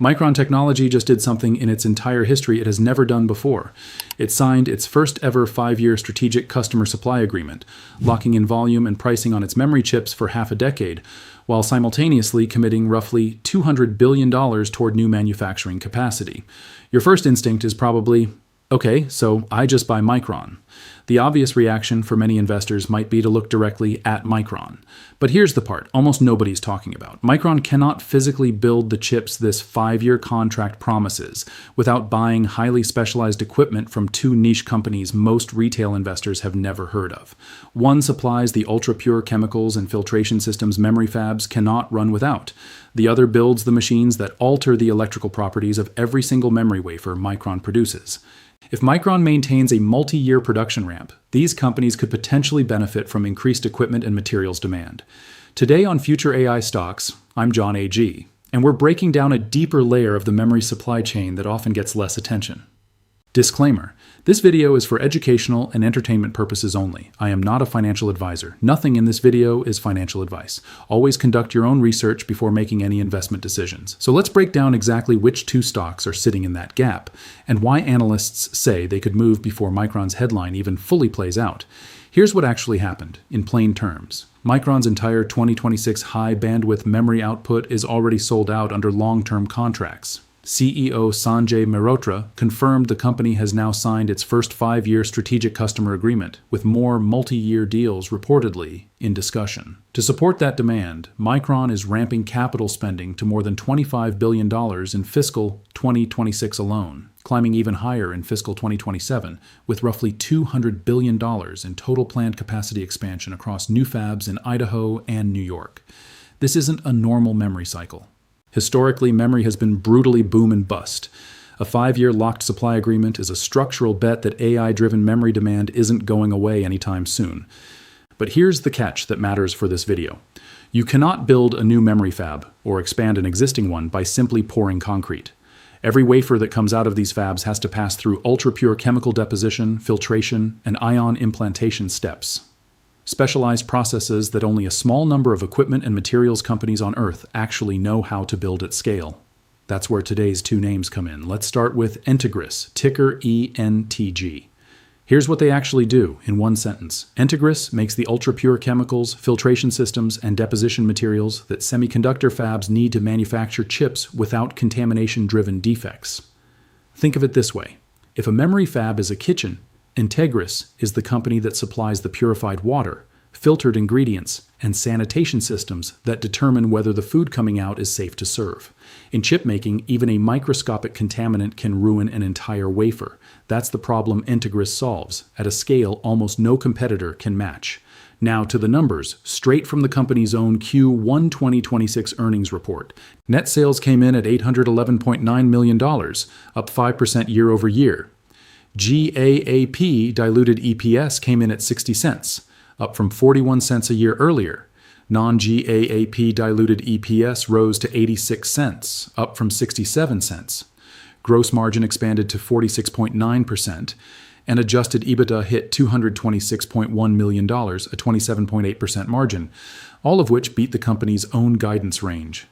Micron Technology just did something in its entire history it has never done before. It signed its first ever 5-year strategic customer supply agreement, locking in volume and pricing on its memory chips for half a decade, while simultaneously committing roughly $200 billion toward new manufacturing capacity. Your first instinct is probably, okay, so I just buy Micron. The obvious reaction for many investors might be to look directly at Micron. But here's the part almost nobody's talking about. Micron cannot physically build the chips this 5-year contract promises without buying highly specialized equipment from 2 niche companies most retail investors have never heard of. One supplies the ultra-pure chemicals and filtration systems memory fabs cannot run without. The other builds the machines that alter the electrical properties of every single memory wafer Micron produces. If Micron maintains a multi-year production ramp, these companies could potentially benefit from increased equipment and materials demand. Today on Future AI Stocks, I'm John A.G., and we're breaking down a deeper layer of the memory supply chain that often gets less attention. Disclaimer: this video is for educational and entertainment purposes only. I am not a financial advisor. Nothing in this video is financial advice. Always conduct your own research before making any investment decisions. So let's break down exactly which 2 stocks are sitting in that gap, and why analysts say they could move before Micron's headline even fully plays out. Here's what actually happened, in plain terms. Micron's entire 2026 high bandwidth memory output is already sold out under long-term contracts. CEO Sanjay Mehrotra confirmed the company has now signed its first 5-year strategic customer agreement, with more multi-year deals reportedly in discussion. To support that demand, Micron is ramping capital spending to more than $25 billion in fiscal 2026 alone, climbing even higher in fiscal 2027, with roughly $200 billion in total planned capacity expansion across new fabs in Idaho and New York. This isn't a normal memory cycle. Historically, memory has been brutally boom and bust. A 5-year locked supply agreement is a structural bet that AI-driven memory demand isn't going away anytime soon. But here's the catch that matters for this video. You cannot build a new memory fab or expand an existing one by simply pouring concrete. Every wafer that comes out of these fabs has to pass through ultra-pure chemical deposition, filtration, and ion implantation steps. Specialized processes that only a small number of equipment and materials companies on Earth actually know how to build at scale. That's where today's 2 names come in. Let's start with Entegris, ticker ENTG. Here's what they actually do in one sentence. Entegris makes the ultra-pure chemicals, filtration systems, and deposition materials that semiconductor fabs need to manufacture chips without contamination-driven defects. Think of it this way. If a memory fab is a kitchen, Entegris is the company that supplies the purified water, filtered ingredients, and sanitation systems that determine whether the food coming out is safe to serve. In chip making, even a microscopic contaminant can ruin an entire wafer. That's the problem Entegris solves, at a scale almost no competitor can match. Now to the numbers, straight from the company's own Q1 2026 earnings report. Net sales came in at $811.9 million, up 5% year over year. GAAP diluted EPS came in at 60 cents, up from 41 cents a year earlier. Non-GAAP diluted EPS rose to 86 cents, up from 67 cents. Gross margin expanded to 46.9%, and adjusted EBITDA hit $226.1 million, a 27.8% margin, all of which beat the company's own guidance range.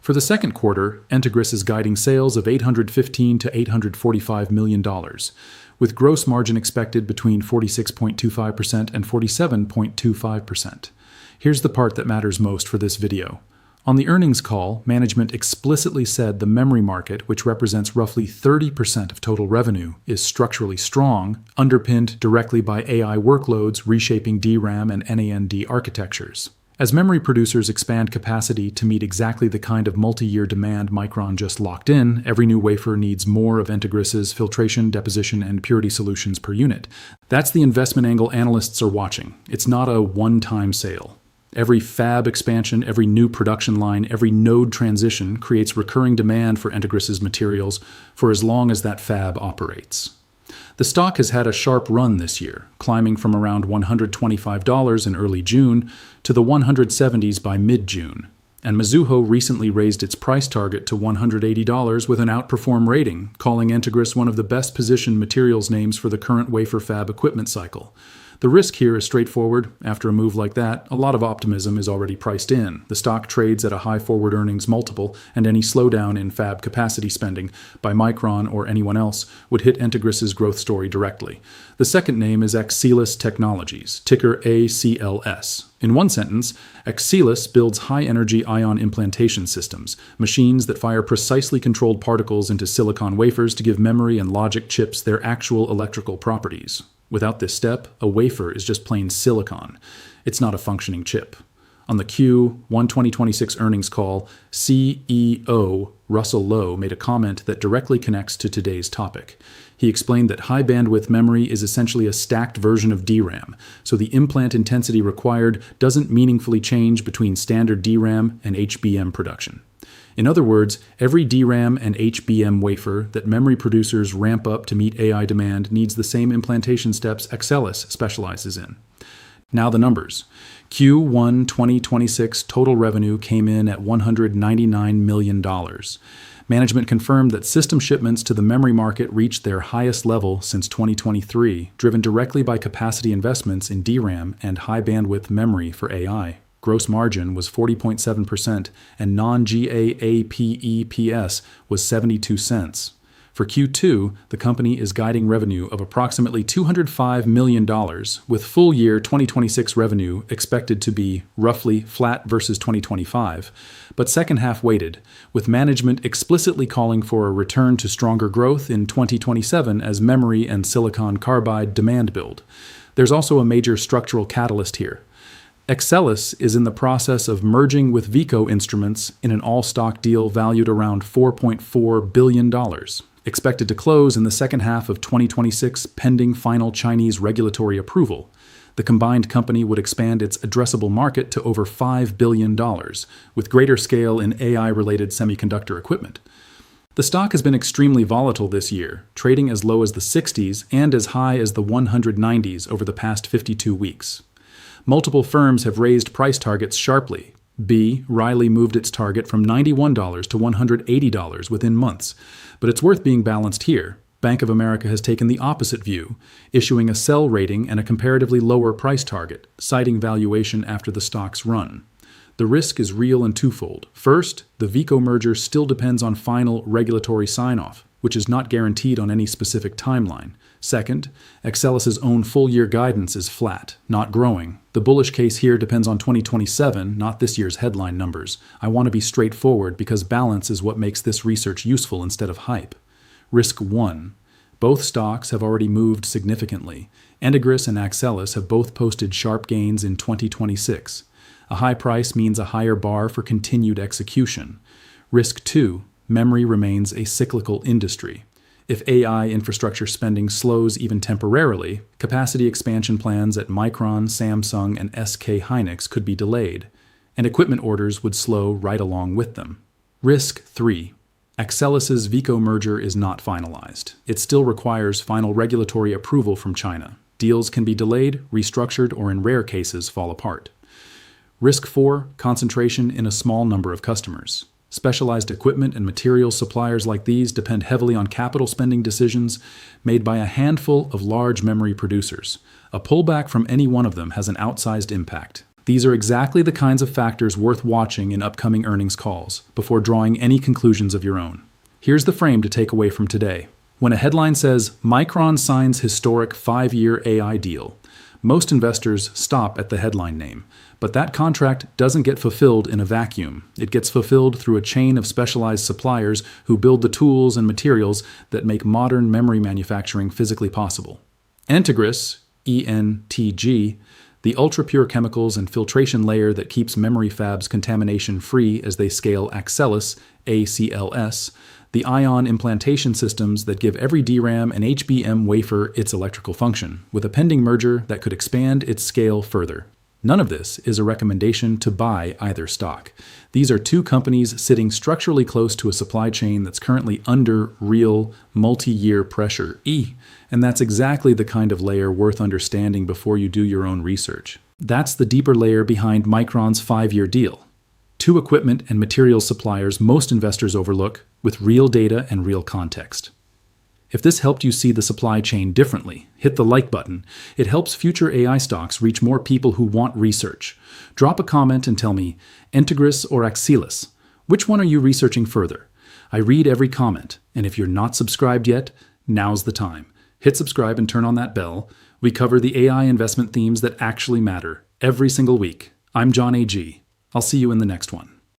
For the second quarter, Entegris is guiding sales of $815 to $845 million, with gross margin expected between 46.25% and 47.25%. Here's the part that matters most for this video. On the earnings call, management explicitly said the memory market, which represents roughly 30% of total revenue, is structurally strong, underpinned directly by AI workloads reshaping DRAM and NAND architectures. As memory producers expand capacity to meet exactly the kind of multi-year demand Micron just locked in, every new wafer needs more of Entegris's filtration, deposition, and purity solutions per unit. That's the investment angle analysts are watching. It's not a one-time sale. Every fab expansion, every new production line, every node transition creates recurring demand for Entegris's materials for as long as that fab operates. The stock has had a sharp run this year, climbing from around $125 in early June to the 170s by mid-June. And Mizuho recently raised its price target to $180 with an outperform rating, calling Entegris one of the best-positioned materials names for the current wafer fab equipment cycle. The risk here is straightforward. After a move like that, a lot of optimism is already priced in. The stock trades at a high forward earnings multiple, and any slowdown in fab capacity spending by Micron or anyone else would hit Entegris' growth story directly. The second name is Axcelis Technologies, ticker ACLS. In one sentence, Axcelis builds high-energy ion implantation systems, machines that fire precisely controlled particles into silicon wafers to give memory and logic chips their actual electrical properties. Without this step, a wafer is just plain silicon. It's not a functioning chip. On the Q1 2026 earnings call, CEO Russell Lowe made a comment that directly connects to today's topic. He explained that high bandwidth memory is essentially a stacked version of DRAM, so the implant intensity required doesn't meaningfully change between standard DRAM and HBM production. In other words, every DRAM and HBM wafer that memory producers ramp up to meet AI demand needs the same implantation steps Axcelis specializes in. Now the numbers. Q1 2026 total revenue came in at $199 million. Management confirmed that system shipments to the memory market reached their highest level since 2023, driven directly by capacity investments in DRAM and high bandwidth memory for AI. Gross margin was 40.7% and non-GAAP EPS was 72 cents. For Q2, the company is guiding revenue of approximately $205 million, with full year 2026 revenue expected to be roughly flat versus 2025, but second half weighted, with management explicitly calling for a return to stronger growth in 2027 as memory and silicon carbide demand build. There's also a major structural catalyst here. Axcelis is in the process of merging with Veeco Instruments in an all-stock deal valued around $4.4 billion, expected to close in the second half of 2026 pending final Chinese regulatory approval. The combined company would expand its addressable market to over $5 billion, with greater scale in AI-related semiconductor equipment. The stock has been extremely volatile this year, trading as low as the 60s and as high as the 190s over the past 52 weeks. Multiple firms have raised price targets sharply. B. Riley moved its target from $91 to $180 within months. But it's worth being balanced here. Bank of America has taken the opposite view, issuing a sell rating and a comparatively lower price target, citing valuation after the stock's run. The risk is real and twofold. First, the Veeco merger still depends on final regulatory sign-off, which is not guaranteed on any specific timeline. Second, Axcelis' own full-year guidance is flat, not growing. The bullish case here depends on 2027, not this year's headline numbers. I want to be straightforward because balance is what makes this research useful instead of hype. Risk 1. Both stocks have already moved significantly. Entegris and Axcelis have both posted sharp gains in 2026. A high price means a higher bar for continued execution. Risk 2. Memory remains a cyclical industry. If AI infrastructure spending slows even temporarily, capacity expansion plans at Micron, Samsung, and SK Hynix could be delayed, and equipment orders would slow right along with them. Risk 3. Axcelis' Veeco merger is not finalized. It still requires final regulatory approval from China. Deals can be delayed, restructured, or in rare cases fall apart. Risk 4. Concentration in a small number of customers. Specialized equipment and materials suppliers like these depend heavily on capital spending decisions made by a handful of large memory producers. A pullback from any one of them has an outsized impact. These are exactly the kinds of factors worth watching in upcoming earnings calls, before drawing any conclusions of your own. Here's the frame to take away from today. When a headline says, Micron signs historic 5-year AI deal, most investors stop at the headline name. But that contract doesn't get fulfilled in a vacuum. It gets fulfilled through a chain of specialized suppliers who build the tools and materials that make modern memory manufacturing physically possible. Entegris, ENTG, the ultra-pure chemicals and filtration layer that keeps memory fabs contamination-free as they scale Axcelis, ACLS, the ion implantation systems that give every DRAM and HBM wafer its electrical function, with a pending merger that could expand its scale further. None of this is a recommendation to buy either stock. These are two companies sitting structurally close to a supply chain that's currently under real multi-year pressure, and that's exactly the kind of layer worth understanding before you do your own research. That's the deeper layer behind Micron's 5-year deal. Two equipment and materials suppliers most investors overlook, with real data and real context. If this helped you see the supply chain differently, hit the like button. It helps future AI stocks reach more people who want research. Drop a comment and tell me, Entegris or Axcelis? Which one are you researching further? I read every comment, and if you're not subscribed yet, now's the time. Hit subscribe and turn on that bell. We cover the AI investment themes that actually matter every single week. I'm John A.G. I'll see you in the next one.